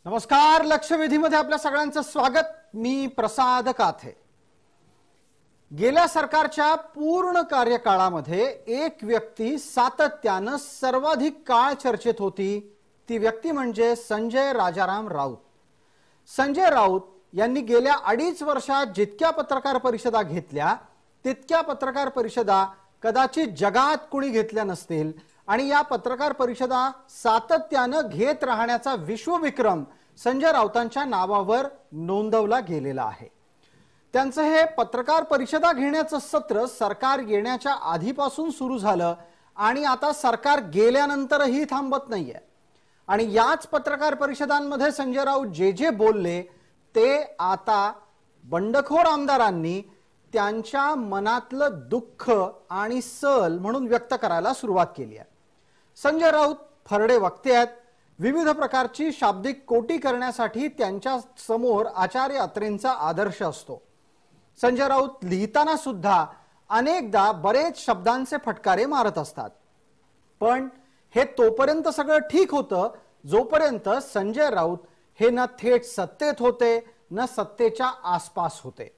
नमस्कार. लक्षवेधीमध्ये आपल्या सगळ्यांचं स्वागत. मी प्रसाद काथे. गेल्या सरकारच्या पूर्ण कार्यकाळामध्ये एक व्यक्ती सातत्यानं सर्वाधिक काळ चर्चेत होती. ती व्यक्ती म्हणजे संजय राजाराम राऊत. संजय राऊत यांनी गेल्या 2.5 वर्षात जितक्या पत्रकार परिषदा घेतल्या तितक्या पत्रकार परिषदा कदाचित जगात कुणी घेतल्या नसतील आणि या पत्रकार परिषदा सातत्यानं घेत राहण्याचा विश्वविक्रम संजय राऊतांच्या नावावर नोंदवला गेलेला आहे. त्यांचं हे पत्रकार परिषदा घेण्याचं सत्र सरकार येण्याच्या आधीपासून सुरू झालं आणि आता सरकार गेल्यानंतरही थांबत नाहीये. आणि याच पत्रकार परिषदांमध्ये संजय राऊत जे बोलले ते आता बंडखोर आमदारांनी त्यांच्या मनातलं दुःख आणि सल म्हणून व्यक्त करायला सुरुवात केली आहे. संजय राऊत फरडे वक्ते आहेत. विविध प्रकारची शाब्दिक कोटी करण्यासाठी त्यांच्या समोर आचार्य अत्रेंचा आदर्श असतो. संजय राऊत लिहिताना सुद्धा अनेकदा बरेच शब्दांचे फटकारे मारत असतात. पण हे तोपर्यंत सगळं ठीक होतं जोपर्यंत संजय राऊत हे न थेट सत्तेत होते न सत्तेच्या आसपास होते.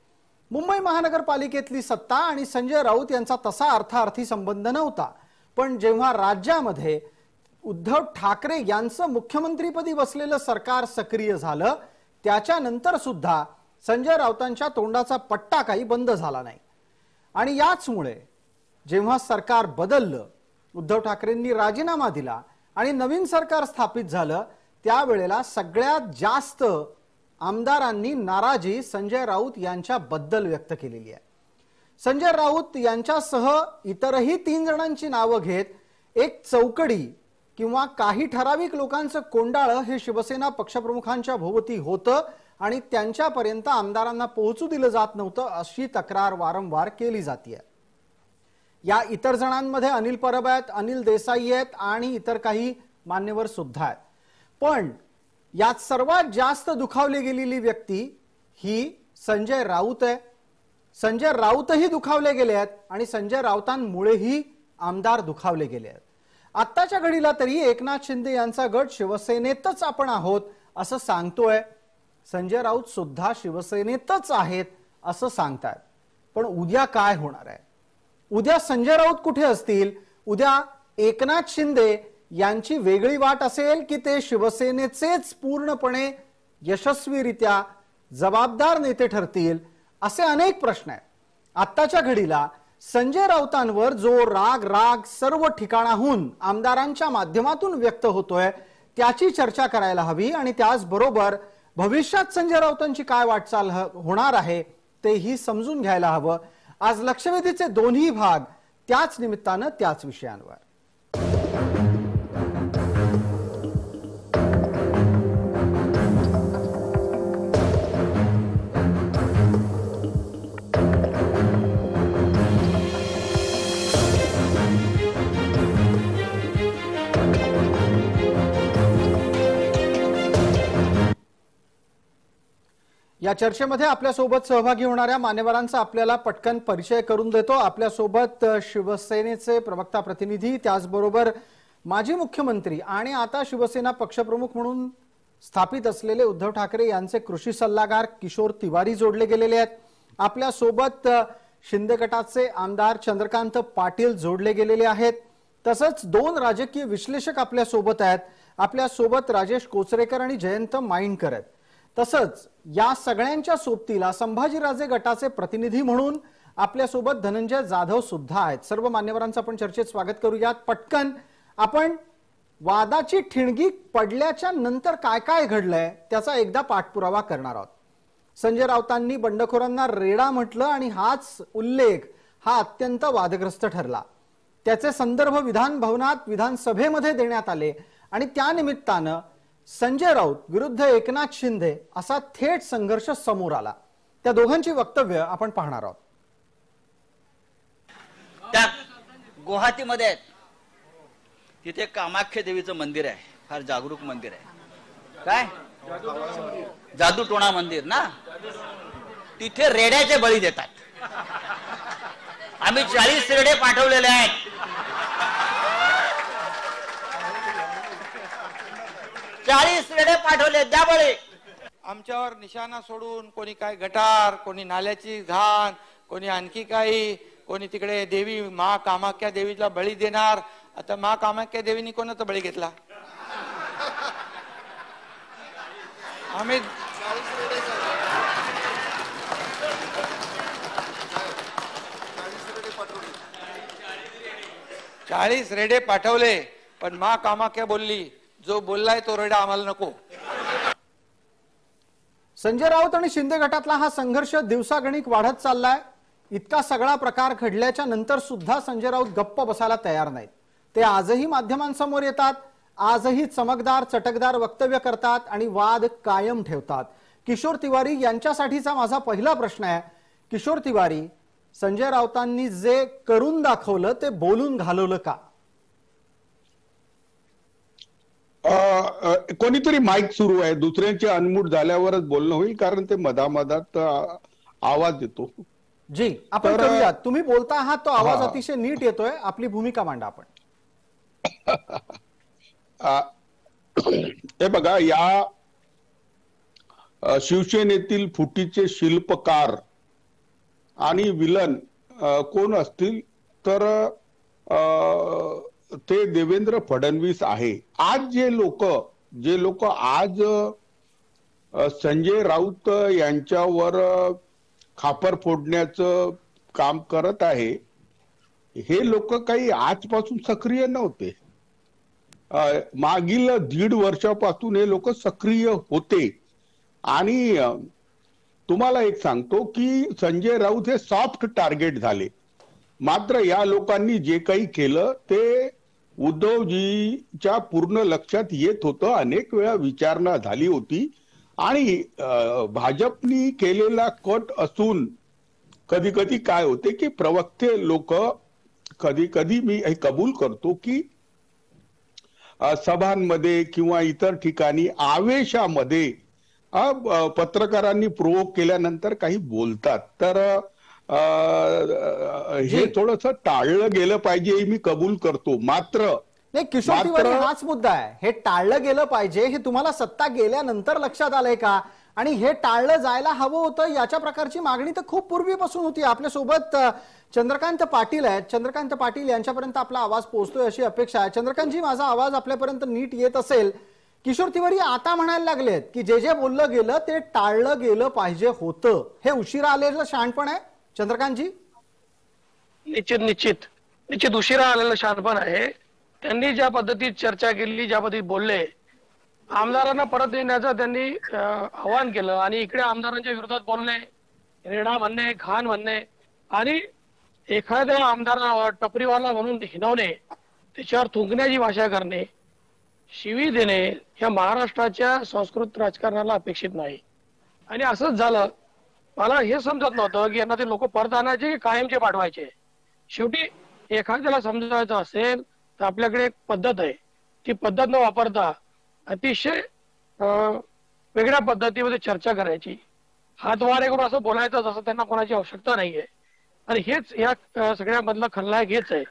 मुंबई महानगरपालिकेतली सत्ता आणि संजय राऊत यांचा तसा अर्थार्थी संबंध नव्हता. पण जेव्हा राज्यामध्ये उद्धव ठाकरे यांचं मुख्यमंत्रीपदी बसलेलं सरकार सक्रिय झालं त्याच्यानंतर सुद्धा संजय राऊतांच्या तोंडाचा पट्टा काही बंद झाला नाही. आणि याचमुळे जेव्हा सरकार बदललं, उद्धव ठाकरेंनी राजीनामा दिला आणि नवीन सरकार स्थापित झालं त्यावेळेला सगळ्यात जास्त आमदारांनी नाराजी संजय राऊत यांच्याबद्दल व्यक्त केलेली आहे. संजय राऊत यांच्यासह इतरही 3 जणांची नावं घेत एक चौकडी किंवा काही ठराविक लोकांचं कोंडाळ हे शिवसेना पक्षप्रमुखांच्या भोवती होतं आणि त्यांच्यापर्यंत आमदारांना पोहोचू दिलं जात नव्हतं अशी तक्रार वारंवार केली जाते. या इतर जणांमध्ये अनिल परब आहेत, अनिल देसाई आहेत आणि इतर काही मान्यवर सुद्धा आहेत. पण यात सर्वात जास्त दुखावली गेलेली व्यक्ती ही संजय राऊत आहे. संजय राऊतही दुखावले गेले आहेत आणि संजय राऊतांमुळेही आमदार दुखावले गेले आहेत. आत्ताच्या घडीला तरी एकनाथ शिंदे यांचा गट शिवसेनेतच आपण आहोत असं सांगतोय. संजय राऊत सुद्धा शिवसेनेतच आहेत असं सांगतात. पण उद्या काय होणार आहे? उद्या संजय राऊत कुठे असतील? उद्या एकनाथ शिंदे यांची वेगळी वाट असेल की ते शिवसेनेचेच पूर्णपणे यशस्वीरित्या जबाबदार नेते ठरतील? असे अनेक प्रश्न आहेत. आत्ताच्या घडीला संजय राऊतांवर जो राग सर्व ठिकाणाहून आमदारांच्या माध्यमातून व्यक्त होतोय त्याची चर्चा करायला हवी आणि त्याचबरोबर भविष्यात संजय राऊतांची काय वाटचाल होणार आहे तेही समजून घ्यायला हवं. आज लक्षवेधीचे दोन्ही भाग त्याच निमित्तानं त्याच विषयांवर. या चर्चेमध्ये आपल्यासोबत सहभागी होणाऱ्या मान्यवरांचा आपल्याला पटकन परिचय करून देतो. आपल्यासोबत शिवसेनेचे प्रवक्ता प्रतिनिधी, त्याचबरोबर माजी मुख्यमंत्री आणि आता शिवसेना पक्षप्रमुख म्हणून स्थापित असलेले उद्धव ठाकरे यांचे कृषी सल्लागार किशोर तिवारी जोडले गेलेले आहेत. आपल्यासोबत शिंदे गटाचे आमदार चंद्रकांत पाटील जोडले गेलेले आहेत. तसंच 2 राजकीय विश्लेषक आपल्यासोबत आहेत. आपल्यासोबत राजेश कोचरेकर आणि जयंत माइंडकर आहेत. तसंच या सगळ्यांच्या सोबतीला संभाजीराजे गटाचे प्रतिनिधी म्हणून आपल्यासोबत धनंजय जाधव सुद्धा आहेत. सर्व मान्यवरांचं आपण चर्चेत स्वागत करूयात. पटकन आपण वादाची ठिणगी पडल्याच्या नंतर काय काय घडलंय त्याचा एकदा पाठपुरावा करणार आहोत. संजय राऊतांनी बंडखोरांना रेडा म्हटलं आणि हाच उल्लेख हा अत्यंत वादग्रस्त ठरला. त्याचे संदर्भ विधान भवनात विधानसभेमध्ये देण्यात आले आणि त्यानिमित्तानं संजय राऊत विरुद्ध एकनाथ शिंदे असा थेट संघर्ष समोर आला. त्या दोघांची वक्तव्य आपण पाहणार आहोत. त्या गुवाहाटीमध्ये तिथे कामाख्या देवीचं मंदिर आहे. फार जागरूक मंदिर आहे. काय जादूटोणा मंदिर ना. तिथे रेड्याचे बळी देतात. आम्ही 40 रेडे पाठवलेले आहेत. 40 रेडे पाठवले, द्या बळी. आमच्यावर निशाणा सोडून कोणी काय गटार, कोणी नाल्याची घाण, कोणी आणखी काही, कोणी तिकडे देवी मा कामाख्या देवीला बळी देणार. आता मा कामाख्या देवीने कोणाचा बळी घेतला? आम्ही 40 रेडे पाठवले, पण मा कामाख्या बोलली जो बोललाय तो रेडा आम्हाला नको. संजय राऊत आणि शिंदे गटातला हा संघर्ष दिवसागणिक वाढत चाललाय. इतका सगळा प्रकार घडल्याच्या नंतर सुद्धा संजय राऊत गप्प बसायला तयार नाहीत. ते आजही माध्यमांसमोर येतात, आजही चमकदार चटकदार वक्तव्य करतात आणि वाद कायम ठेवतात. किशोर तिवारी यांच्यासाठीचा माझा पहिला प्रश्न आहे, किशोर तिवारी, संजय राऊतांनी जे करून दाखवलं ते बोलून घालवलं का? कोणीतरी माईक सुरू आहे, दुसऱ्यांचे अनम्यूट झाल्यावरच बोलणं होईल, कारण ते मधामधात आवाज येतो. जी, आपण करूयात. तुम्ही बोलता आहात, तो आवाज अतिशय नीट येतोय. आपली भूमिका मांडा आपण. हे बघा, या शिवसेनेतील फुटीचे शिल्पकार आणि विलन कोण असतील तर ते देवेंद्र फडणवीस आहे. आज जे लोक आज संजय राऊत यांच्यावर खापर फोडण्याचं काम करत आहे, हे लोक काही आजपासून सक्रिय नव्हते. मागील 1.5 वर्षापासून हे लोक सक्रिय होते. आणि तुम्हाला एक सांगतो की संजय राऊत हे सॉफ्ट टार्गेट झाले. मात्र या लोकांनी जे काही केलं ते उद्धवजीच्या पूर्ण लक्षात येत होतं. अनेक वेळा विचारणा झाली होती आणि भाजपनी केलेला कट असून कधी कधी काय होते की प्रवक्ते लोक, कधी कधी मी हे कबूल करतो की सभांमध्ये किंवा इतर ठिकाणी आवेशामध्ये पत्रकारांनी प्रोवोक केल्यानंतर काही बोलतात. तर हे थोडस टाळलं गेलं पाहिजे, मी कबूल करतो. मात्र नाही, किशोर तिवारी, हाच मुद्दा आहे. हे टाळलं गेलं पाहिजे हे तुम्हाला सत्ता गेल्यानंतर लक्षात आलंय का? आणि हे टाळलं जायला हवं होतं याच्या प्रकारची मागणी तर खूप पूर्वीपासून होती. आपल्यासोबत चंद्रकांत पाटील आहेत. चंद्रकांत पाटील यांच्यापर्यंत आपला आवाज पोहोचतोय अशी अपेक्षा आहे. चंद्रकांतजी, माझा आवाज आपल्यापर्यंत नीट येत असेल. किशोर तिवारी आता म्हणायला लागलेत की जे जे बोललं गेलं ते टाळलं गेलं पाहिजे होतं. हे उशिरा आलेलं शहाणपण आहे चंद्रकांतजी? निश्चित उशिरा आलेलं शहाणपण आहे. त्यांनी ज्या पद्धतीत चर्चा केली, ज्या पद्धतीत बोलले, आमदारांना परत येण्याचं त्यांनी आवाहन केलं आणि इकडे आमदारांच्या विरोधात बोलणे, रेडा म्हणणे, घाण म्हणणे आणि एखाद्या आमदाराला टपरीवाला म्हणून हिनवणे, त्याच्यावर थुंकण्याची भाषा करणे, शिवी देणे ह्या महाराष्ट्राच्या संस्कृत राजकारणाला अपेक्षित नाही. आणि असंच झालं. मला हे समजत नव्हतं की यांना ते लोक परत आणायचे की कायमचे पाठवायचे. शेवटी एखाद्याला समजायचं असेल तर आपल्याकडे एक पद्धत आहे, ती पद्धत न वापरता अतिशय वेगळ्या पद्धतीमध्ये चर्चा करायची, हातवारे करून असं बोलायचं जसं त्यांना कोणाची आवश्यकता नाहीये. आणि हेच या सगळ्यामधला खलनायक हेच आहे.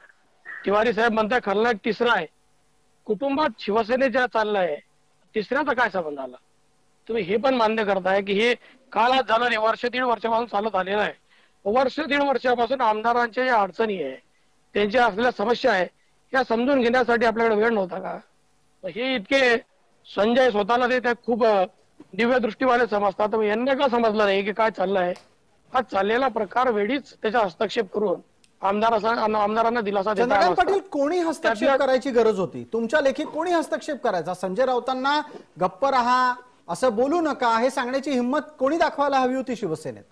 तिवारी साहेब म्हणताय खलनायक तिसरा आहे. कुटुंबात शिवसेनेच्या चाललाय, तिसऱ्याचा काय संबंध आला? तुम्ही हे पण मान्य करताय की हे काल आज झालं नाही, 1.5 वर्षापासून चालत आलेलं आहे. 1.5 वर्षापासून आमदारांच्या ज्या अडचणी आहे, त्यांच्या असलेल्या समस्या आहे, या समजून घेण्यासाठी आपल्याकडे वेळ नव्हता का? हे इतके संजय स्वतःला ते त्या खूप दिव्य दृष्टीवाले समजतात, यांना का समजलं नाही की काय चाललंय? हा चाललेला प्रकार वेळीच त्याचा हस्तक्षेप करून आमदारांना दिलासा देता. चंद्रकांत पाटील, कोणी हस्तक्षेप करायची गरज होती? तुमच्या लेखी कोणी हस्तक्षेप करायचा? संजय राऊतांना गप्प रहा, असं बोलू नका, हे सांगण्याची हिंमत कोणी दाखवायला हवी होती शिवसेनेत?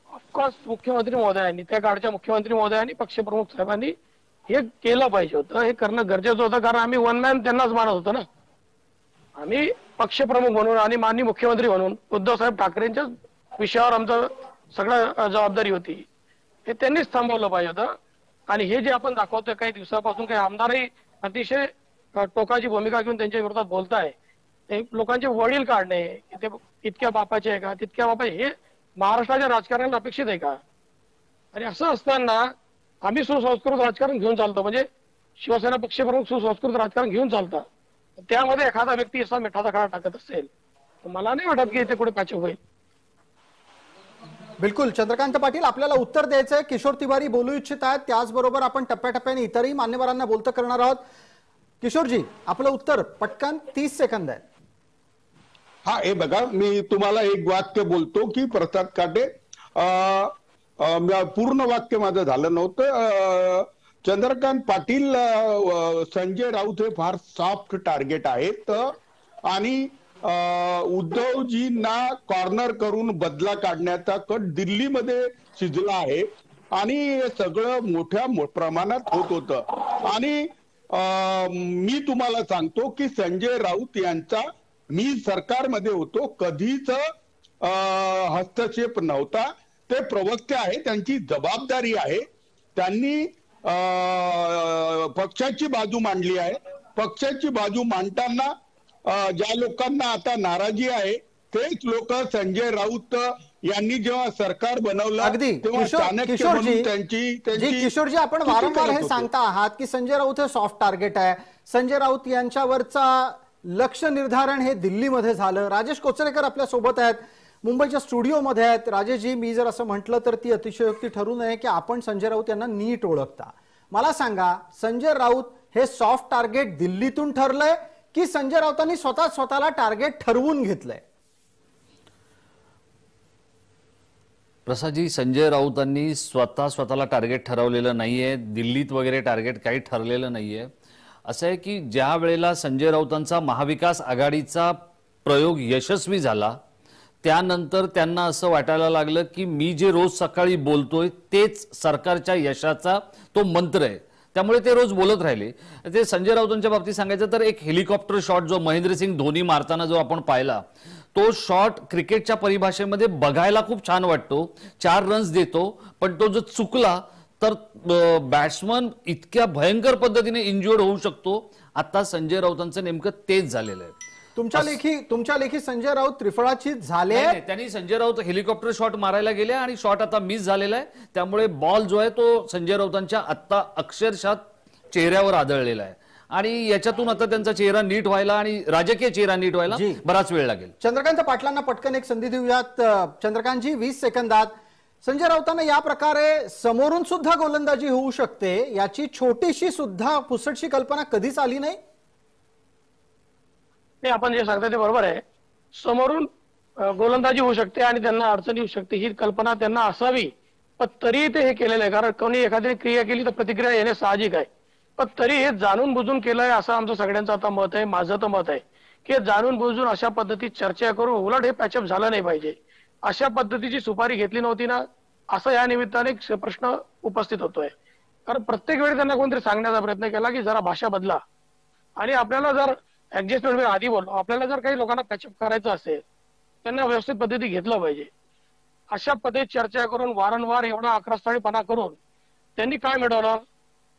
ऑफकोर्स मुख्यमंत्री महोदयांनी, त्या काळच्या मुख्यमंत्री महोदयांनी, पक्षप्रमुख साहेबांनी हे केलं पाहिजे होतं. हे करणं गरजेचं होतं, कारण आम्ही वन मॅन त्यांनाच मानत होतो ना. आम्ही पक्षप्रमुख म्हणून आणि माननीय मुख्यमंत्री म्हणून उद्धव साहेब ठाकरेंच्या विषयावर आमचं सगळं जबाबदारी होती. हे त्यांनीच थांबवलं पाहिजे होतं. आणि हे जे आपण दाखवतोय काही दिवसापासून, काही आमदारही अतिशय टोकाची भूमिका घेऊन त्यांच्या विरोधात बोलताय, ते लोकांचे वडील काढणे, ते इतक्या बापाचे आहे का, तितक्या बापाचे, हे महाराष्ट्राच्या राजकारणाला अपेक्षित आहे का? आणि असं असताना आम्ही सुसंस्कृत राजकारण घेऊन चालतो, म्हणजे शिवसेना पक्षप्रमुख सुसंस्कृत राजकारण घेऊन चालतात. त्यामध्ये एखादा व्यक्ती असा मिठाचा खडा टाकत असेल तर मला नाही वाटत की इथे कुठे पॅचअप होईल. बिलकुल चंद्रकांत पाटील, आपल्याला उत्तर द्यायचंय. किशोर तिवारी बोलू इच्छित आहेत, त्याचबरोबर आपण टप्प्याटप्प्याने इतरही मान्यवरांना बोलतं करणार आहोत. किशोरजी, आपलं उत्तर पटकन, 30 सेकंद आहे. हा, हे बघा, मी तुम्हाला एक वाक्य बोलतो की प्रसाद काटे, पूर्ण वाक्य माझं झालं नव्हतं. चंद्रकांत पाटील, संजय राऊत हे फार सॉफ्ट टार्गेट आहेत आणि उद्धवजींना कॉर्नर करून बदला काढण्याचा कट दिल्लीमध्ये शिजला आहे आणि हे सगळं मोठ्या प्रमाणात होत होतं. आणि मी तुम्हाला सांगतो की संजय राऊत यांचा, मी सरकारमध्ये होतो, कधीच हस्तक्षेप नव्हता. ते प्रवक्ते आहे, त्यांची जबाबदारी आहे. त्यांनी पक्षाची बाजू मांडली आहे. पक्षाची बाजू मांडताना ज्या लोकांना आता नाराजी आहे तेच लोक संजय राऊत यांनी जेव्हा सरकार बनवलं अगदी तेव्हा चाणक्य म्हणून त्यांची किशोरजी, आपण वारंवार हे सांगता आहात की संजय राऊत हे सॉफ्ट टार्गेट आहे. संजय राऊत यांच्यावरचा लक्ष निर्धारण हे दिल्लीमध्ये झालं. राजेश कोचरेकर आपल्या सोबत आहेत, मुंबईच्या स्टुडिओमध्ये आहेत. राजेशजी, मी जर असं म्हटलं तर ती अतिशयोक्ती ठरू नये की आपण संजय राऊत यांना नीट ओळखता. मला सांगा, संजय राऊत हे सॉफ्ट टार्गेट दिल्लीतून ठरलंय की संजय राऊतांनी स्वतःला टार्गेट ठरवून घेतलंय? प्रसादजी, संजय राऊतांनी स्वतःला टार्गेट ठरवलेलं नाहीये. दिल्लीत वगैरे टार्गेट काही ठरलेलं नाहीये. असं आहे की ज्या वेळेला संजय राऊतांचा महाविकास आघाडीचा प्रयोग यशस्वी झाला त्यानंतर त्यांना असं वाटायला लागलं की मी जे रोज सकाळी बोलतोय तेच सरकारच्या यशाचा तो मंत्र आहे. त्यामुळे ते रोज बोलत राहिले. ते संजय राऊतांच्या बाबतीत सांगायचं तर एक हेलिकॉप्टर शॉट जो महेंद्रसिंग धोनी मारताना जो आपण पाहिला, तो शॉट क्रिकेटच्या परिभाषेमध्ये बघायला खूप छान वाटतो. 4 रन्स देतो, पण तो जर चुकला तर बॅट्समन इतक्या भयंकर पद्धतीने इंज्युअर्ड होऊ शकतो. आता संजय राऊतांचं नेमकं तेच झालेलं आहे. तुमच्या लेखी संजय राऊत त्रिफळाचीत झाले. त्यांनी संजय राऊत हेलिकॉप्टर शॉट मारायला गेले आणि शॉट आता मिस झालेला आहे. त्यामुळे बॉल जो आहे तो संजय राऊतांच्या आता अक्षरशः चेहऱ्यावर आदळलेला आहे आणि याच्यातून आता त्यांचा चेहरा नीट व्हायला आणि राजकीय चेहरा नीट व्हायला बराच वेळ लागेल. चंद्रकांत पाटलांना पटकन एक संधी देऊयात. चंद्रकांतजी, 20 सेकंदात, संजय राऊतांना या प्रकारे समोरून सुद्धा गोलंदाजी होऊ शकते याची छोटीशी सुद्धा पुसटशी कल्पना कधीच आली नाही. आपण जे सांगता ते बरोबर आहे. समोरून गोलंदाजी होऊ शकते आणि त्यांना अडचण येऊ शकते ही कल्पना त्यांना असावी, पण तरी ते हे केलेलं आहे. कारण कोणी एखाद्याने क्रिया केली तर प्रतिक्रिया येणे साहजिक आहे, पण तरी हे जाणून बुजून केलंय असं आमचं सगळ्यांचं आता मत आहे. माझं तर मत आहे की जाणून बुजून अशा पद्धतीत चर्चा करून उलट हे पॅचअप झालं नाही पाहिजे. अशा पद्धतीची सुपारी घेतली नव्हती ना, असं या निमित्ताने प्रश्न उपस्थित होतोय. कारण प्रत्येक वेळी त्यांना कोणतरी सांगण्याचा प्रयत्न केला की जरा भाषा बदला आणि आपल्याला जर ऍडजस्टमेंट आधी बोललो, आपल्याला जर काही लोकांना पॅचअप करायचं असेल त्यांना व्यवस्थित पद्धती घेतलं पाहिजे. अशा पद्धतीत चर्चा करून वारंवार एवढा आक्रस्ताळीपणा करून त्यांनी काय मिळवलं,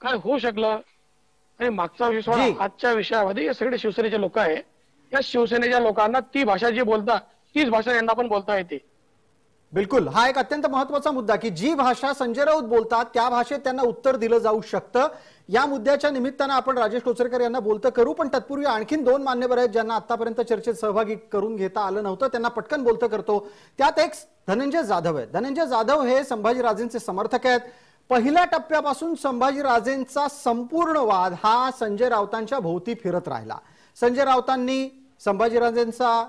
काय होऊ शकलं आणि मागचा विषय आजच्या विषयामध्ये हे सगळे शिवसेनेचे लोक आहे. या शिवसेनेच्या लोकांना ती भाषा जी बोलतात तीच भाषा यांना पण बोलता येते. बिलकुल, हा एक अत्यंत महत्वाचा मुद्दा की जी भाषा संजय राऊत बोलतात त्या भाषेत त्यांना उत्तर दिलं जाऊ शकतं. या मुद्द्याच्या निमित्तानं आपण राजेश कोचरेकर यांना बोलतं करू, पण तत्पूर्वी आणखीन 2 मान्यवर आहेत ज्यांना आतापर्यंत चर्चेत सहभागी करून घेता आलं नव्हतं, त्यांना पटकन बोलतं करतो. त्यात एक धनंजय जाधव आहे. धनंजय जाधव हे संभाजीराजेंचे समर्थक आहेत. पहिल्या टप्प्यापासून संभाजीराजेंचा संपूर्ण वाद हा संजय राऊतांच्या भोवती फिरत राहिला. संजय राऊतांनी संभाजीराजेंचा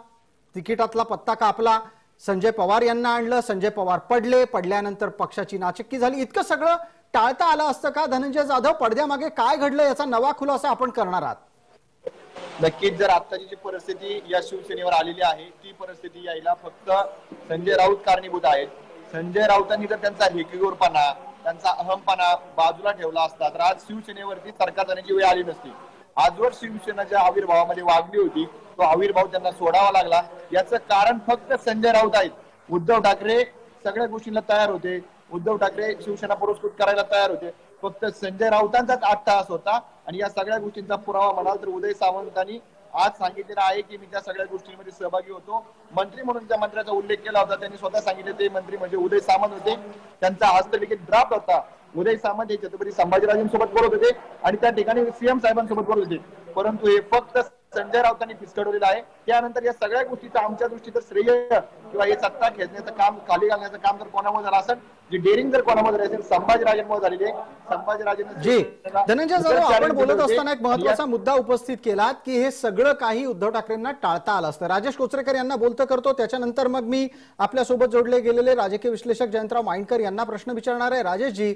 तिकिटातला पत्ता कापला, संजय पवार यांना आणलं, संजय पवार पडल्यानंतर पक्षाची नाचक्की झाली. इतकं सगळं टाळता आलं असतं का? धनंजय जाधव, पडद्यामागे काय घडलं याचा नवा खुलासा आपण करणार आहात. नक्कीच जर आताची जी परिस्थिती या शिवसेनेवर आलेली आहे ती परिस्थिती यायला फक्त संजय राऊत कारणीभूत आहेत. संजय राऊतांनी जर त्यांचा हेकेगोरपणा, त्यांचा अहमपणा बाजूला ठेवला असता तर आज शिवसेनेवरती सरकार जाण्याची वेळ आली नसती. आजवर शिवसेना ज्या आविर्भावामध्ये वागली होती तो आविर्भाव त्यांना सोडावा लागला. याचं कारण फक्त संजय राऊत आहेत. उद्धव ठाकरे सगळ्या गोष्टींना तयार होते, उद्धव ठाकरे शिवसेना पुरस्कृत करायला तयार होते, फक्त संजय राऊतांचाच अट्टहास होता. आणि या सगळ्या गोष्टींचा पुरावा म्हणाल तर उदय सामंतांनी आज सांगितलेलं आहे की मी त्या सगळ्या गोष्टींमध्ये सहभागी होतो. मंत्री म्हणून ज्या मंत्र्याचा उल्लेख केला होता त्यांनी स्वतः सांगितले ते मंत्री म्हणजे उदय सामंत होते. त्यांचा हस्तलिखित ड्राफ्ट होता. उदय सामंत हे छत्रपती संभाजीराजेंसोबत बोलत होते आणि त्या ठिकाणी सीएम साहेबांसोबत बोलत होते, परंतु हे फक्त संजय राऊतांनी फिसकटवलेला आहे. त्यानंतर या सगळ्या गोष्टीचं आमच्या दृष्टीचं श्रेय किंवा हे सत्ता खेचण्याचं काम, खाली घालण्याचं काम जर कोणामुळे झालं असेल, जी डेअरिंग जर कोणामध्ये असेल, संभाजीराजेंमुळे झालेली आहे. संभाजीराजेंनी जी धनंजय जाधव, आपण बोलत असताना एक महत्त्वाचा मुद्दा उपस्थित केलात की हे सगळं काही उद्धव ठाकरेंना टाळता आलं असतं. राजेश कोचरेकर यांना बोलतं करतो, त्याच्यानंतर मग मी आपल्यासोबत जोडले गेलेले राजकीय विश्लेषक जयंतराव माइंडकर यांना प्रश्न विचारणार आहे. राजेशजी,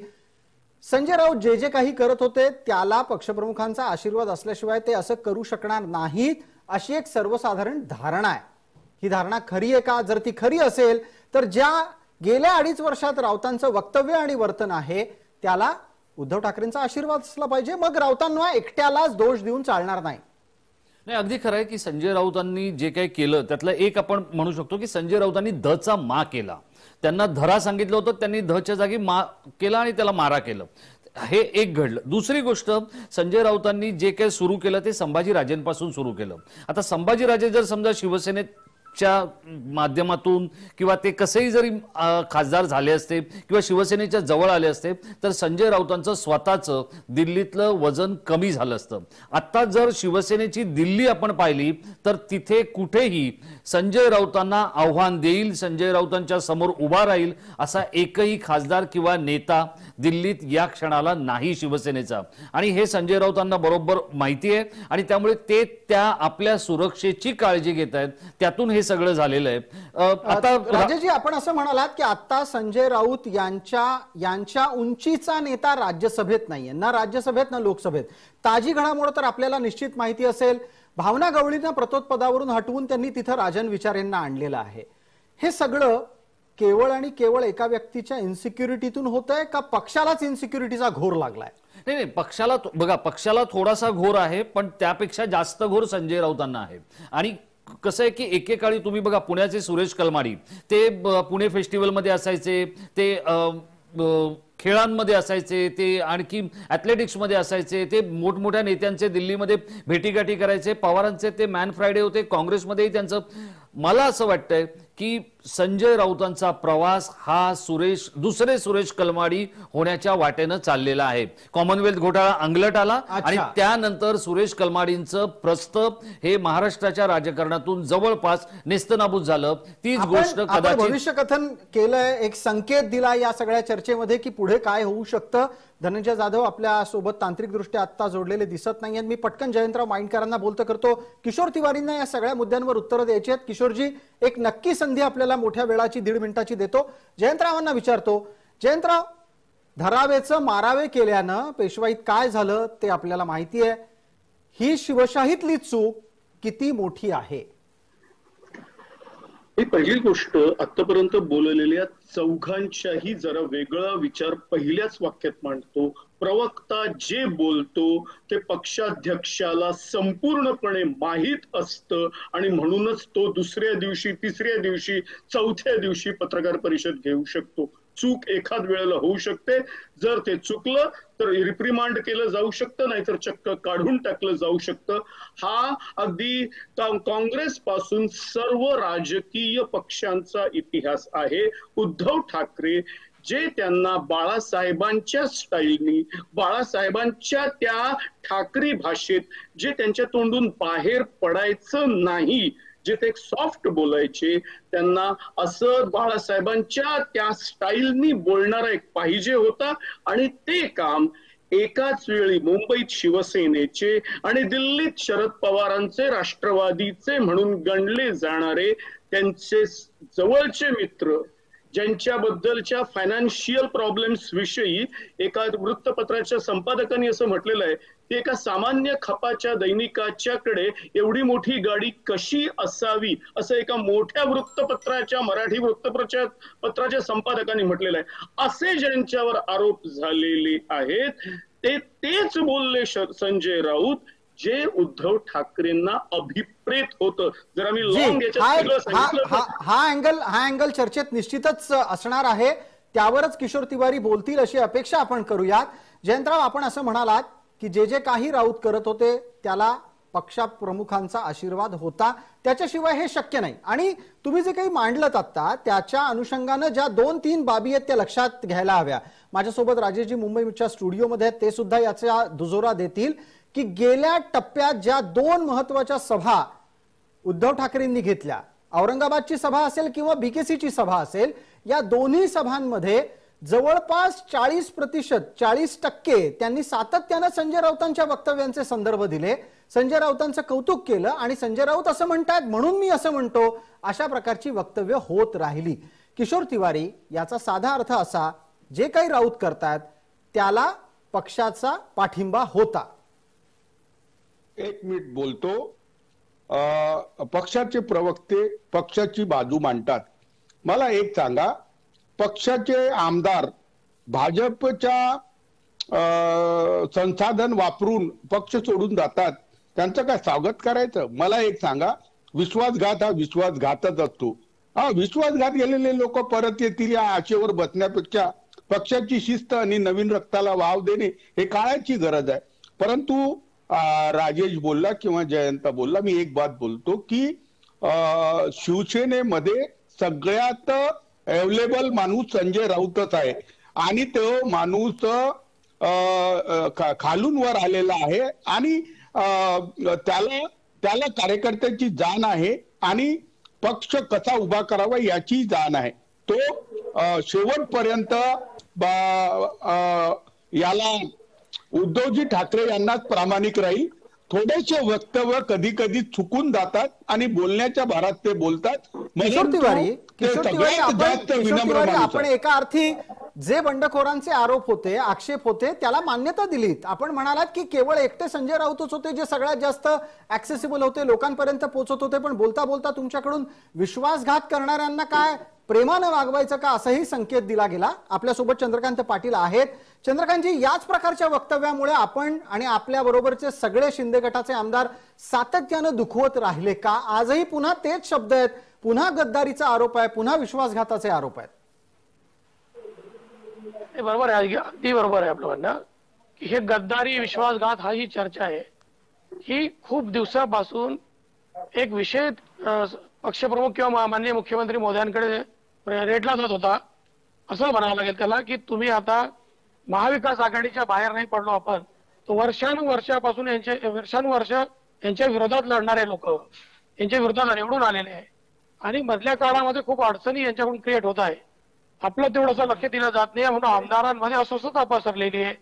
संजय राऊत जे काही करत होते त्याला पक्षप्रमुखांचा आशीर्वाद असल्याशिवाय ते असं करू शकणार नाहीत, अशी एक सर्वसाधारण धारणा आहे. ही धारणा खरी आहे का? जर ती खरी असेल तर ज्या गेल्या 2.5 वर्षात राऊतांचं वक्तव्य आणि वर्तन आहे त्याला उद्धव ठाकरेंचा आशीर्वाद असला पाहिजे. मग राऊतांना एकट्यालाच दोष देऊन चालणार नाही. नाही, अगदी खरं आहे की संजय राऊतांनी जे काही केलं त्यातलं एक आपण म्हणू शकतो की संजय राऊतांनी धचा मा केला. त्यांना धरा सांगितलं होतं, त्यांनी धच्या जागी मा केला आणि त्याला मारा केलं. हे एक घडलं. दुसरी गोष्ट, संजय राऊतांनी जे काही सुरू केलं ते संभाजीराजेंपासून सुरू केलं. आता संभाजीराजे जर समजा शिवसेनेच्या माध्यमातून किंवा ते कसेही जरी खासदार झाले असते किंवा शिवसेनेच्या जवळ आले असते तर संजय राऊतांचं स्वतःचं दिल्लीतलं वजन कमी झालं असतं. आता जर शिवसेनेची दिल्ली आपण पाहिली तर तिथे कुठेही संजय राऊतांना आव्हान देईल, संजय राऊतांच्या समोर उभा राहील असा एकही खासदार किंवा नेता दिल्लीत या क्षणाला नाही शिवसेनेचा. आणि हे संजय राऊतांना बरोबर माहिती आहे आणि त्यामुळे ते त्या आपल्या सुरक्षेची काळजी घेत आहेत. त्यातून हे सगळं झालेलं आहे. आता राजेशजी, आपण असं म्हणालात की आता संजय राऊत यांच्या उंचीचा नेता राज्यसभेत नाहीये, ना राज्यसभेत ना लोकसभेत. ताजी घडामोड तर आपल्याला निश्चित माहिती असेल, भावना गवळींना प्रतोत्पदावरून हटवून त्यांनी तिथं राजन विचार यांना आणलेलं आहे. हे सगळं केवळ आणि केवळ एका व्यक्तीच्या इन्सिक्युरिटीतून होतंय का पक्षालाच इन्सिक्युरिटीचा घोर लागलाय? नाही, पक्षाला बघा, पक्षाला थोडासा घोर आहे पण त्यापेक्षा जास्त घोर संजय राऊतांना आहे. आणि कसं आहे की एकेकाळी तुम्ही बघा, पुण्याचे सुरेश कलमाडी ते पुणे फेस्टिवलमध्ये असायचे, ते खेळांमध्ये असायचे, ते आणखी ॲथलेटिक्समध्ये असायचे, ते मोठमोठ्या नेत्यांचे दिल्लीमध्ये भेटीगाठी करायचे. पवारांचे ते मॅन फ्रायडे होते, काँग्रेसमध्येही त्यांचं. मला असं वाटतंय की संजय राऊतांचा प्रवास हा दुसरे सुरेश कलमाडी होण्याच्या वाटेनं चाललेला आहे. कॉमनवेल्थ घोटाळा अंगलट आला आणि त्यानंतर सुरेश कलमाडींचं प्रस्थ हे महाराष्ट्राच्या राजकारणातून जवळपास नेस्तनाबूत झालं. तीच गोष्ट कदाचित भविष्य कथन केलंय, एक संकेत दिला या सगळ्या चर्चेमध्ये की पुढे काय होऊ शकतं. धनंजय जाधव आपल्या सोबत तांत्रिकदृष्ट्या आता जोडलेले दिसत नाहीयेत. मी पटकन जयंतराव माइंडकरांना बोलतं करतो. किशोर तिवारींना या सगळ्या मुद्द्यांवर उत्तरं द्यायची आहेत. किशोरजी, एक नक्की संधी आपल्याला मोठ्या वेळाची 1.5 मिनिटाची देतो. जयंतरावांना विचारतो, जयंतराव, धरावेचं मारावे केल्यानं पेशवाईत काय झालं ते आपल्याला माहिती आहे. ही शिवशाहीतली चूक किती मोठी आहे? ही पहिली गोष्ट, आतापर्यंत बोललेल्या चौघांच्याही जरा वेगळा विचार पहिल्याच वाक्यात मांडतो. प्रवक्ता जे बोलतो ते पक्षाध्यक्षाला संपूर्णपणे माहीत असतं आणि म्हणूनच तो दुसऱ्या दिवशी, तिसऱ्या दिवशी, चौथ्या दिवशी पत्रकार परिषद घेऊ शकतो. चूक एखाद वेळेला होऊ शकते. जर ते चुकलं तर रिप्रिमांड केलं जाऊ शकतं, नाहीतर चक्क काढून टाकलं जाऊ शकतं. हा अगदी काँग्रेस पासून सर्व राजकीय पक्षांचा इतिहास आहे. उद्धव ठाकरे जे त्यांना बाळासाहेबांच्या स्टाईलनी, बाळासाहेबांच्या त्या ठाकरी भाषेत जे त्यांच्या तोंडून बाहेर पडायचं नाही, जे ते सॉफ्ट बोलायचे, त्यांना असं बाळासाहेबांच्या त्या स्टाईलनी बोलणारा एक पाहिजे होता. आणि ते काम एकाच वेळी मुंबईत शिवसेनेचे आणि दिल्लीत शरद पवारांचे, राष्ट्रवादीचे म्हणून गणले जाणारे त्यांचे जवळचे मित्र, ज्यांच्याबद्दलच्या फायनान्शियल प्रॉब्लेम्स विषयी एका वृत्तपत्राच्या संपादकांनी असं म्हटलेलं आहे की एका सामान्य खपाच्या दैनिकाच्याकडे एवढी मोठी गाडी कशी असावी, असं एका मोठ्या वृत्तपत्राच्या, मराठी वृत्तपत्राच्या संपादकांनी म्हटलेलं आहे. असे ज्यांच्यावर आरोप झालेले आहेत तेच बोलले संजय राऊत जे उद्धव ठाकरेंना अभिप्रेत होतं. जर आम्ही हा अँगल चर्चेत निश्चितच असणार आहे, त्यावरच किशोर तिवारी बोलतील अशी अपेक्षा आपण करूयात. जयंतराव, आपण असं म्हणालात की जे काही राऊत करत होते त्याला पक्षप्रमुखांचा आशीर्वाद होता, त्याच्याशिवाय हे शक्य नाही. आणि तुम्ही जे काही मांडलत आता त्याच्या अनुषंगानं ज्या 2-3 बाबी आहेत त्या लक्षात घ्यायला हव्या. माझ्यासोबत राजेशजी मुंबईच्या स्टुडिओमध्ये आहेत, ते सुद्धा याचा दुजोरा देतील की गेल्या टप्प्यात ज्या 2 महत्वाच्या सभा उद्धव ठाकरेंनी घेतल्या, औरंगाबादची सभा असेल किंवा बीकेसीची सभा असेल, या दोन्ही सभांमध्ये जवळपास 40% 40% त्यांनी सातत्यानं संजय राऊतांच्या वक्तव्यांचे संदर्भ दिले, संजय राऊतांचं कौतुक केलं आणि संजय राऊत असं म्हणतात म्हणून मी असं म्हणतो, अशा प्रकारची वक्तव्य होत राहिली. किशोर तिवारी, याचा साधा अर्थ असा, जे काही राऊत करतात त्याला पक्षाचा पाठिंबा होता. 1 मिनिट बोलतो. पक्षाचे प्रवक्ते पक्षाची बाजू मांडतात. मला एक सांगा, पक्षाचे आमदार भाजपच्या संसाधन वापरून पक्ष सोडून जातात, त्यांचं काय स्वागत करायचं? मला एक सांगा, विश्वासघात हा विश्वासघातच असतो. विश्वासघात गेलेले लोक परत येतील या आशेवर बसण्यापेक्षा पक्षाची शिस्त आणि नवीन रक्ताला वाव देणे हे काळाची गरज आहे. परंतु राजेश बोलला किंवा जयंत बोलला, मी एक बात बोलतो की शिवसेनेमध्ये सगळ्यात अवेलेबल माणूस संजय राऊतच आहे आणि तो माणूस खालून वर आलेला आहे आणि त्याला कार्यकर्त्याची जाण आहे आणि पक्ष कसा उभा करावा याची जाण आहे. तो शेवटपर्यंत याला उद्धवजी ठाकरे यांनाच प्रामाणिक राहील. थोडेसे वक्तव्य कधी कधी चुकून जातात आणि बोलण्याच्या भारात ते बोलतात. किशोर तिवारी, आपण एका अर्थी जे बंडखोरांचे आरोप होते, आक्षेप होते, त्याला मान्यता दिलीत. आपण म्हणालात की केवळ एकटे संजय राऊतच होते जे सगळ्यात जास्त ऍक्सेसिबल होते, लोकांपर्यंत पोहोचत होते, पण बोलता बोलता तुमच्याकडून विश्वासघात करणाऱ्यांना काय प्रेमानं वागवायचं का असाही संकेत दिला गेला. आपल्यासोबत चंद्रकांत पाटील आहेत. चंद्रकांतजी, याच प्रकारच्या वक्तव्यामुळे आपण आणि आपल्या बरोबरचे सगळे शिंदे गटाचे आमदार सातत्यानं दुखवत राहिले का? आजही पुन्हा तेच शब्द आहेत, पुन्हा गद्दारीचा आरोप आहे, पुन्हा विश्वासघाताचे आरोप आहेत. बरोबर आहे, अगदी बरोबर आहे आपलं म्हणणं की हे गद्दारी विश्वासघात हा ही चर्चा आहे ही खूप दिवसापासून एक विषय पक्षप्रमुख किंवा माननीय मुख्यमंत्री महोदयांकडे रेटला जात होता. असं म्हणावं लागेल त्याला की तुम्ही आता महाविकास आघाडीच्या बाहेर नाही पडलो आपण, तो वर्षानुवर्षापासून वर्षानुवर्ष यांच्या विरोधात लढणारे लोक यांच्या विरोधात निवडून आलेले आहे आणि मधल्या काळामध्ये खूप अडचणी यांच्याकडून क्रिएट होत आहे. आपलं तेवढंसं लक्ष दिलं जात नाही म्हणून आमदारांमध्ये अस्वस्थता पसरलेली आहे.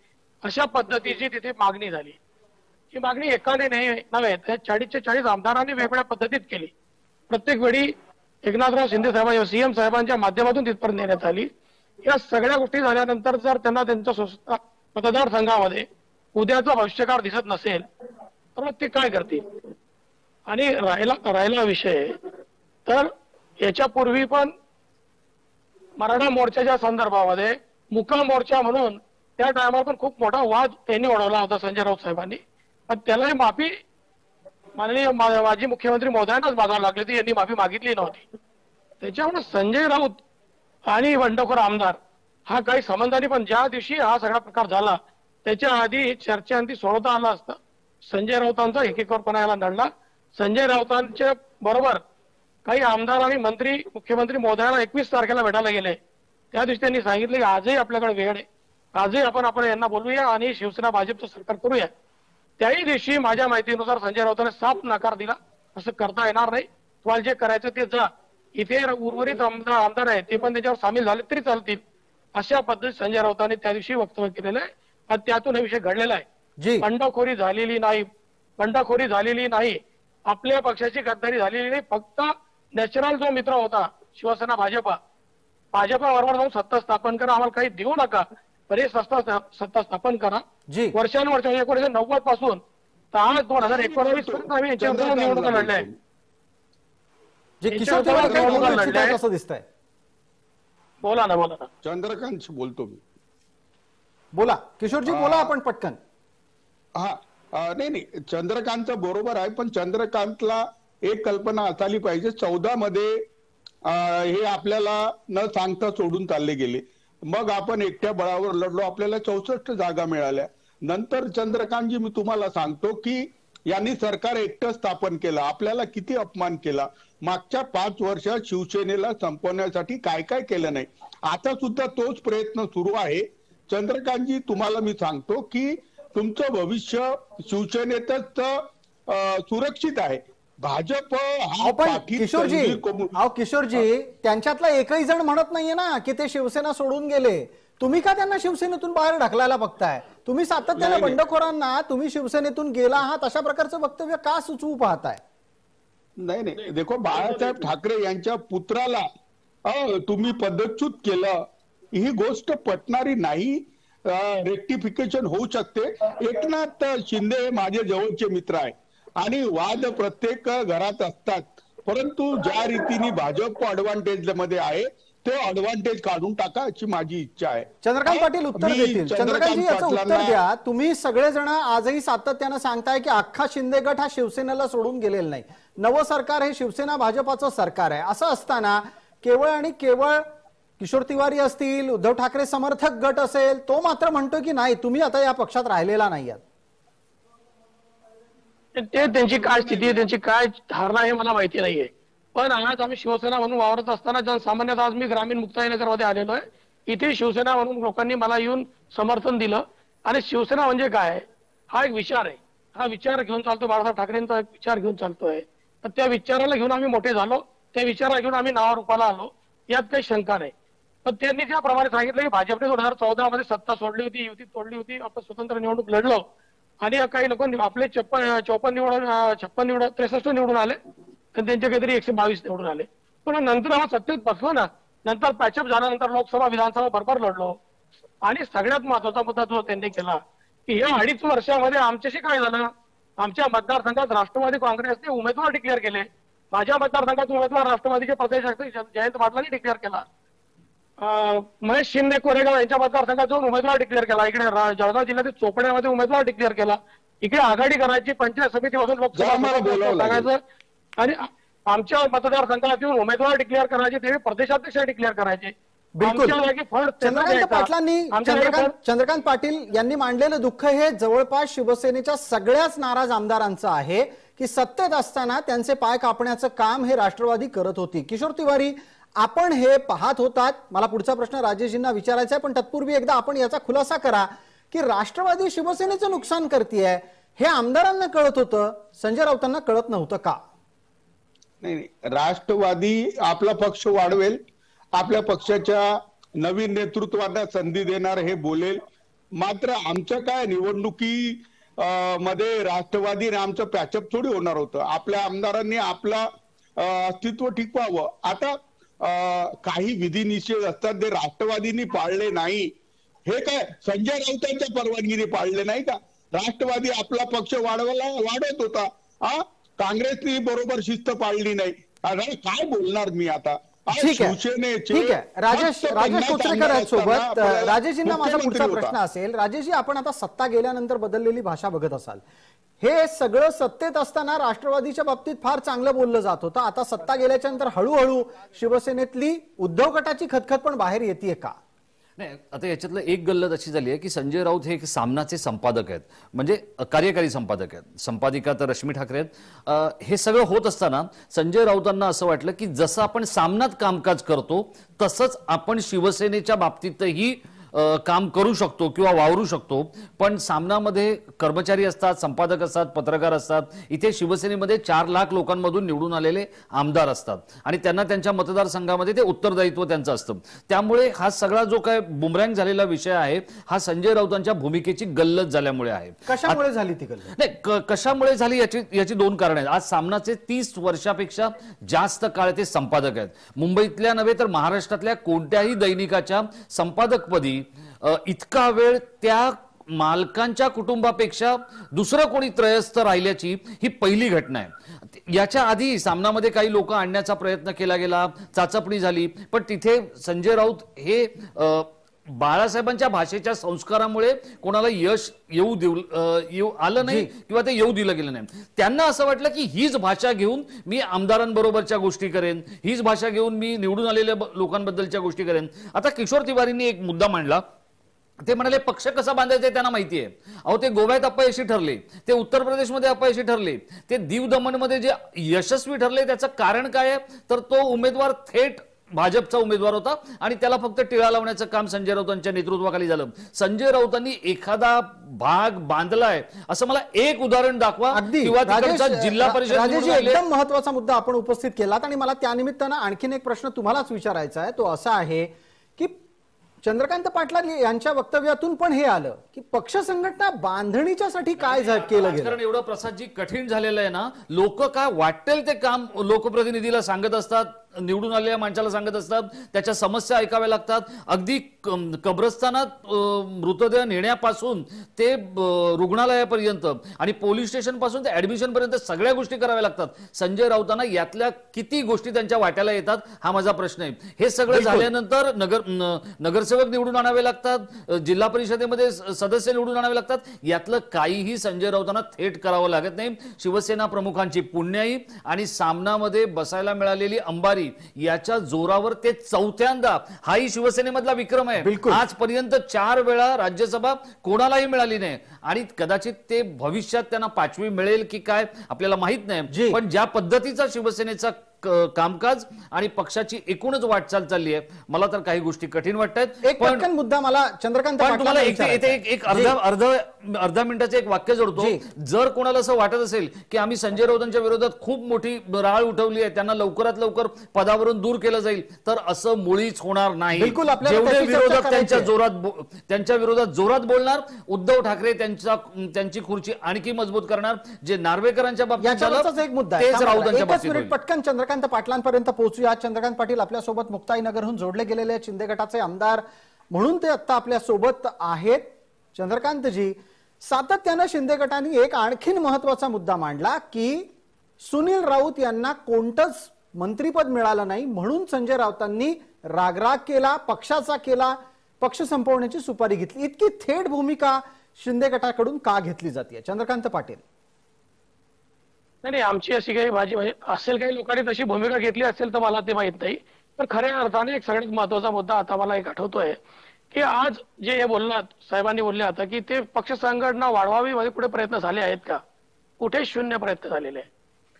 अशा पद्धतीची तिथे मागणी झाली. ही मागणी एकाने नव्हे, त्या 40च्या 40 आमदारांनी वेगवेगळ्या पद्धतीत केली. प्रत्येक वेळी एकनाथराव शिंदे साहेबांच्या सीएम साहेबांच्या माध्यमातून तिथपर्यंत नेण्यात आली. या सगळ्या गोष्टी झाल्यानंतर जर त्यांना त्यांच्या मतदारसंघामध्ये उद्याचा भविष्यकाळ दिसत नसेल तर मग ते काय करतील? आणि राहिला विषय तर याच्यापूर्वी पण मराठा मोर्चाच्या संदर्भामध्ये मुका मोर्चा म्हणून त्या टायमाला पण खूप मोठा वाद त्यांनी ओढवला होता संजय राऊत साहेबांनी. पण त्यालाही माफी माननीय माजी मुख्यमंत्री महोदयांनाच मागावं लागली होती, यांनी माफी मागितली नव्हती. त्याच्यामुळे संजय राऊत आणि बंडखोर आमदार हा काही संबंधाने, पण ज्या दिवशी हा सगळा प्रकार झाला त्याच्या आधी चर्चेअंती सोडवता आला असता. संजय राऊतांचा एकेकरपणा याला नडला. संजय राऊतांच्या बरोबर काही आमदार आणि मंत्री मुख्यमंत्री महोदयांना 21 तारखेला भेटायला गेले. त्या दिवशी त्यांनी सांगितले की आजही आपल्याकडे वेळ आहे, आजही आपण यांना बोलूया आणि शिवसेना भाजपचं सरकार करूया. त्याही दिवशी माझ्या माहितीनुसार संजय राऊतांनी साफ नकार दिला, असं करता येणार नाही, तुम्हाला जे करायचं ते जा, इथे उर्वरित आमदार आहेत ते पण त्याच्यावर सामील झाले तरी चालतील, अशा पद्धतीत संजय राऊतांनी त्या दिवशी वक्तव्य केलेलं आहे. आणि त्यातून हा विषय घडलेला आहे. बंडखोरी झालेली नाही, आपल्या पक्षाची गद्दारी झालेली नाही. फक्त नॅचरल जो मित्र होता शिवसेना भाजपा जाऊन सत्ता स्थापन करा, आम्हाला काही देऊ नका, पण हे सत्ता स्थापन करा. वर्षानुवर्ष 1990 पासून तर आज 2019 पर्यंत आम्ही याच्यावर निवडणुका लढल्या आहे. कसं दिसतंय? बोला ना चंद्रकांत बोलतो मी. बोला किशोरजी, बोला आपण पटकन. नाही चंद्रकांत बरोबर आहे, पण चंद्रकांतला एक कल्पना असायला पाहिजे. 14 मध्ये हे आपल्याला न सांगता सोडून चालले गेले, मग आपण एकट्या बळावर लढलो, आपल्याला 64 जागा मिळाल्या. नंतर चंद्रकांतजी मी तुम्हाला सांगतो की यांनी सरकार एकटं स्थापन केलं, आपल्याला किती अपमान केला. मागच्या 5 वर्षात शिवसेनेला संपवण्यासाठी काय काय केलं नाही. आता सुद्धा तोच प्रयत्न सुरू आहे. चंद्रकांतजी तुम्हाला मी सांगतो की तुमचं भविष्य शिवसेनेतच सुरक्षित आहे. भाजप हा पण पाठीत किशोरजी तंजीर कोंबून- किशोरजी त्यांच्यातला एकही जण म्हणत नाहीये ना की ते शिवसेना सोडून गेले. तुम्ही का त्यांना शिवसेनेतून बाहेर ढकलायला बघताय? तुम्ही सातत्याने नाही. बंडखोरांना तुम्ही शिवसेनेतून गेला आहात अशा प्रकारचं वक्तव्य का सुचवू पाहताय? नाही देखो, बाळासाहेब ठाकरे यांच्या पुत्राला तुम्ही पदच्युत केलं, ही गोष्ट पटणारी नाही. रेक्टिफिकेशन होऊ शकते. एकनाथ शिंदे हे माझे जवळचे मित्र आहे आणि वाद प्रत्येक घरात असतात, परंतु ज्या रीतीने भाजप ऍडव्हान्टेज मध्ये आहे ते ऍडव्हान्टेज काढून टाका अशी माझी इच्छा आहे. चंद्रकांत पाटील उत्तर मी देतील. चंद्रकांतजी याचं उत्तर पाटलांना- द्या. तुम्ही सगळेजण आजही सातत्यानं सांगताय की अख्खा शिंदे गट हा शिवसेनेला सोडून गेलेला नाही. नवं सरकार हे शिवसेना भाजपाचं सरकार आहे. असं असताना केवळ आणि केवळ किशोर तिवारी असतील, उद्धव ठाकरे समर्थक गट असेल, तो मात्र म्हणतो की नाही तुम्ही आता या पक्षात राहिलेला नाही आहात. ते त्यांची काय स्थिती आहे, त्यांची काय धारणा आहे मला माहिती नाहीये. पण आज आम्ही शिवसेना म्हणून वावरत असताना जनसामान्यात आज मी ग्रामीण मुक्ताईनगरमध्ये आलेलो आहे. इथे शिवसेना म्हणून लोकांनी मला येऊन समर्थन दिलं. आणि शिवसेना म्हणजे काय, हा एक विचार आहे. हा विचार घेऊन चालतो, बाळासाहेब ठाकरेंचा एक विचार घेऊन चालतोय. तर त्या विचाराला घेऊन आम्ही मोठे झालो, त्या विचाराला घेऊन आम्ही नावारूपाला आलो, यात काही शंका नाही. पण त्यांनी ज्याप्रमाणे सांगितलं की भाजपने 2014 मध्ये सत्ता सोडली होती, युती तोडली होती, आपण स्वतंत्र निवडणूक लढलो आणि काही लोक आपले 56 निवडून 63 निवडून आले आणि त्यांचे काहीतरी 122 निवडून आले. पण नंतर हा सत्तेत बसलो ना, नंतर पॅचअप झाल्यानंतर लोकसभा विधानसभा बरोबर लढलो. आणि सगळ्यात महत्वाचा मुद्दा जो त्यांनी केला की या 2.5 वर्षामध्ये आमच्याशी काय झालं, आमच्या मतदारसंघात राष्ट्रवादी काँग्रेसने उमेदवार डिक्लेअर केले. माझ्या मतदारसंघात उमेदवार राष्ट्रवादीचे प्रदेशाध्यक्ष जयंत पाटलांनी डिक्लेअर केला. महेश शिंदे कोरेगाव यांच्या मतदारसंघात जाऊन उमेदवार डिक्लेअर केला. इकडे जळगाव जिल्ह्यातील चोपड्यामध्ये उमेदवार डिक्लेअर केला. इकडे आघाडी करायची, पंचायत समितीमधून लोकसभा सांगायचं आणि आमच्या मतदारसंघात येऊन उमेदवार डिक्लेअर करायचे, ते प्रदेशाध्यक्ष डिक्लेअर करायचे. बिलकुल. चंद्रकांत पाटील यांनी मांडलेलं दुःख हे जवळपास शिवसेनेच्या सगळ्याच नाराज आमदारांचं आहे की सत्तेत असताना त्यांचे पाय कापण्याचं काम हे राष्ट्रवादी करत होती. किशोर तिवारी, आपण हे पाहत होतात. मला पुढचा प्रश्न राजेशजींना विचारायचा आहे, पण तत्पूर्वी एकदा आपण याचा खुलासा करा की राष्ट्रवादी शिवसेनेचं नुकसान करतेय हे आमदारांना कळत होतं, संजय राऊतांना कळत नव्हतं का? नाही, राष्ट्रवादी आपला पक्ष वाढवेल, आपल्या पक्षाच्या नवीन नेतृत्वाला संधी देणार हे बोलेल. मात्र आमच्या काय निवडणुकी मध्ये राष्ट्रवादी आणि आमचं पॅचअप थोडी होणार होतं. आपल्या आमदारांनी आपला अस्तित्व टिकवावं. आता काही विधिनिषेध असतात ते राष्ट्रवादींनी पाळले नाही. हे काय संजय राऊतांच्या परवानगीने पाळले नाही का? राष्ट्रवादी आपला पक्ष वाढवत होता. काँग्रेसनी बरोबर शिस्त पाळली नाही. काय बोलणार मी आता? ठीक आहे. राजेश कोचरेकर आहेत सोबत. राजेशजींना माझा पुढचा प्रश्न असेल. राजेशजी, आपण आता सत्ता गेल्यानंतर बदललेली भाषा बघत असाल. हे सगळं सत्तेत असताना राष्ट्रवादीच्या बाबतीत फार चांगलं बोललं जात होतं. आता सत्ता गेल्याच्या नंतर हळूहळू शिवसेनेतली उद्धव गटाची खतखत पण बाहेर येते का? नाही, आता याच्यातलं एक गल्लत अशी झाली आहे की संजय राऊत हे एक सामनाचे संपादक आहेत, म्हणजे कार्यकारी संपादक आहेत. संपादिका तर रश्मी ठाकरे आहेत. हे सगळं होत असताना संजय राऊतांना असं वाटलं की जसं आपण सामनात कामकाज करतो तसंच आपण शिवसेनेच्या बाबतीतही काम करू शकतो किंवा वावरू शकतो. पण सामनामध्ये कर्मचारी असतात, संपादक असतात, पत्रकार असतात. इथे शिवसेनेमध्ये 4 लाख लोकांमधून निवडून आलेले आमदार असतात आणि त्यांना त्यांच्या मतदारसंघामध्ये ते उत्तरदायित्व त्यांचं असतं. त्यामुळे हा सगळा जो काय बुमरँग झालेला विषय आहे हा संजय राऊतांच्या भूमिकेची गल्लत झाल्यामुळे आहे. कशामुळे झाली ती गल्लत? नाही, कशामुळे झाली याची 2 कारण आहेत. आज सामनाचे 30 वर्षापेक्षा जास्त काळ ते संपादक आहेत. मुंबईतल्या नव्हे तर महाराष्ट्रातल्या कोणत्याही दैनिकाच्या संपादकपदी इतका वेळ त्या मालकांच्या कुटुंबापेक्षा दुसरं कोणी त्रयस्थ राहिल्याची ही पहिली घटना आहे. याच्या आधी सामनामध्ये काही लोक आणण्याचा प्रयत्न केला गेला, चाचपणी झाली, पण तिथे संजय राऊत हे बाळासाहेबांच्या भाषेच्या संस्कारामुळे कोणाला यश येऊ आलं नाही किंवा ते येऊ दिलं गेलं नाही. त्यांना असं वाटलं की हीच भाषा घेऊन मी आमदारांबरोबरच्या गोष्टी करेन, हीच भाषा घेऊन मी निवडून आलेल्या लोकांबद्दलच्या गोष्टी करेन. आता किशोर तिवारींनी एक मुद्दा मांडला. ते म्हणाले पक्ष कसा बांधायचा ते त्यांना माहिती आहे. अहो, ते गोव्यात अपयशी ठरले, ते उत्तर प्रदेशमध्ये अपयशी ठरले, ते दीव दमणमध्ये जे यशस्वी ठरले त्याचं कारण काय आहे तर तो उमेदवार थेट भाजपचा उमेदवार होता आणि त्याला फक्त टिळा लावण्याचं काम संजय राऊतांच्या नेतृत्वाखाली झालं. संजय राऊतांनी एखादा भाग बांधलाय असं मला एक उदाहरण दाखवा. किंवा तिकडचा जिल्हा परिषद एकदम महत्वाचा मुद्दा आपण उपस्थित केलात आणि मला त्यानिमित्तानं आणखीन एक प्रश्न तुम्हालाच विचारायचा आहे. तो असा आहे की चंद्रकांत पाटील यांच्या वक्तव्यातून पण हे आलं की पक्ष संघटना बांधणीच्यासाठी काय केलं गेलं. कारण एवढं प्रसादजी कठीण झालेलं आहे ना, लोक काय वाटेल ते काम लोकप्रतिनिधीला सांगत असतात, निवडून आलेल्या माणसाला सांगत असतात, त्याच्या समस्या ऐकाव्या लागतात. अगदी कब्रस्तानात मृतदेह नेण्यापासून ते रुग्णालयापर्यंत आणि पोलीस स्टेशन पासून ते ऍडमिशन पर्यंत सगळ्या गोष्टी कराव्या लागतात. संजय राऊतांना यातल्या किती गोष्टी त्यांच्या वाट्याला येतात हा माझा प्रश्न आहे. हे सगळं झाल्यानंतर नगरसेवक निवडून आणावे लागतात, जिल्हा परिषदेमध्ये सदस्य निवडून आणावे लागतात. यातलं काहीही संजय राऊतांना थेट करावं लागत नाही. शिवसेना प्रमुखांची पुण्याई आणि सामनामध्ये बसायला मिळालेली अंबारी याच्या जोरावर ते चौथ्यांदा, हाही शिवसेनेमधला विक्रम आहे. आजपर्यंत 4 वेळा राज्यसभा कोणालाही मिळाली नाही आणि कदाचित ते भविष्यात त्यांना 5वी मिळेल की काय आपल्याला माहित नाही. पण ज्या पद्धतीचा शिवसेनेचा कामकाज आणि पक्षाची एकूणच वाटचाल चालली आहे, मला तर काही गोष्टी कठीण वाटतात. एक पटकन मुद्दा मला चंद्रकांत तुम्हाला एक अर्धा मिनिटाचं एक वाक्य जोडतो. जर कोणाला असं वाटत असेल की आम्ही संजय राऊतांच्या विरोधात खूप मोठी राळ उठवली आहे, त्यांना लवकरात लवकर पदावरून दूर केलं जाईल, तर असं मुळीच होणार नाही. जेवढे विरोधक त्यांच्या विरोधात जोरात बोलणार, उद्धव ठाकरे त्यांची खुर्ची आणखी मजबूत करणार. जे नार्वेकरांच्या बाबतीत एक मुद्दा तेच राऊतांच्या बाबतीत. पटकन चंद्रकांत पाटलांपर्यंत पोहोचूया. चंद्रकांत पाटील आपल्यासोबत मुक्ताईनगरहून जोडले गेलेले शिंदे गटाचे आमदार म्हणून ते आता आपल्या सोबत आहेत. चंद्रकांतजी, सातत्यानं शिंदे गटाने एक आणखीन महत्वाचा मुद्दा मांडला की सुनील राऊत यांना कोणतंच मंत्रीपद मिळालं नाही म्हणून संजय राऊतांनी रागराग केला, पक्षाचा केला, पक्ष संपवण्याची सुपारी घेतली. इतकी थेट भूमिका शिंदे गटाकडून का घेतली जाते चंद्रकांत पाटील? नाही, आमची अशी काही माझी असेल, काही लोकांनी तशी भूमिका घेतली असेल तर मला ते माहित नाही. पण खऱ्या अर्थाने एक सगळ्यात महत्वाचा मुद्दा आता मला एक आठवतोय की आज जे हे बोललात साहेबांनी बोलले आता की ते पक्ष संघटना वाढवावी मध्ये कुठे प्रयत्न झाले आहेत का? कुठे शून्य प्रयत्न झालेले आहे.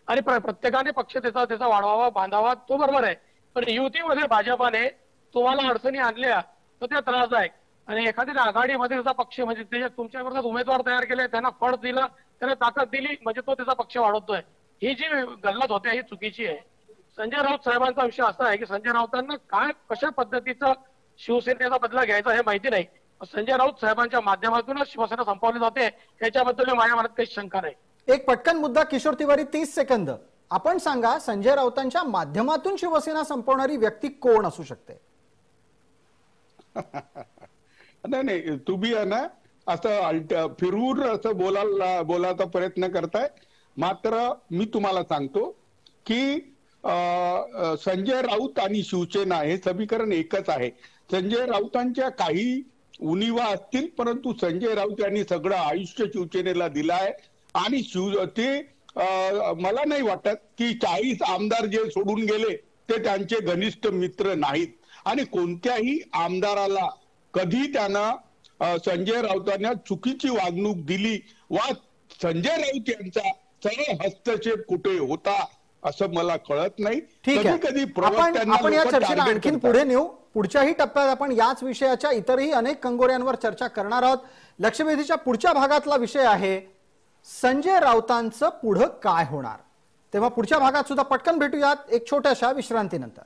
आणि प्रत्येकाने पक्ष त्याचा वाढवावा, बांधावा, तो बरोबर आहे. पण युतीमध्ये भाजपाने तुम्हाला अडचणी आणल्या तर त्या त्रासदायक. आणि एखाद्या आघाडीमध्ये त्याचा पक्ष म्हणजे त्याच्या तुमच्या विरोधात उमेदवार तयार केले, त्यांना फळ दिला, त्याला ताकद दिली म्हणजे तो त्याचा पक्ष वाढवतोय. ही जी गल्लत होते ही चुकीची आहे. संजय राऊत साहेबांचा विषय असा आहे की संजय राऊतांना काय कशा पद्धतीचा शिवसेनेचा बदला घ्यायचा हे माहिती नाही. संजय राऊत साहेबांच्या माध्यमातूनच शिवसेना संपवली जाते याच्याबद्दल माझ्या मनात काही शंका नाही. एक पटकन मुद्दा किशोर तिवारी, 30 सेकंद. आपण सांगा, संजय राऊतांच्या माध्यमातून शिवसेना संपवणारी व्यक्ती कोण असू शकते? नाही, तुम्ही आहे ना असं फिरून असं बोलायचा प्रयत्न करताय. मात्र मी तुम्हाला सांगतो की संजय राऊत आणि शिवसेना हे समीकरण एकच आहे. संजय राऊतांच्या काही उणिवा असतील, परंतु संजय राऊत यांनी सगळं आयुष्य शिवसेनेला दिलं आहे आणि ते मला नाही वाटत की 40 आमदार जे सोडून गेले ते त्यांचे घनिष्ठ मित्र नाहीत. आणि कोणत्याही आमदाराला कधी त्यांना संजय राऊतांना चुकीची वागणूक दिली वा संजय राऊत यांचा सरळ हस्तक्षेप कुठे होता असं मला कळत नाही. ठीक आहे, आपण या चर्चेला आणखीन पुढे नेऊ. पुढच्याही टप्प्यात आपण याच विषयाच्या इतरही अनेक कंगोऱ्यांवर चर्चा करणार आहोत. लक्षवेधीच्या पुढच्या भागातला विषय आहे संजय राऊतांचं पुढं काय होणार. तेव्हा पुढच्या भागात सुद्धा पटकन भेटूयात एक छोट्याशा विश्रांतीनंतर.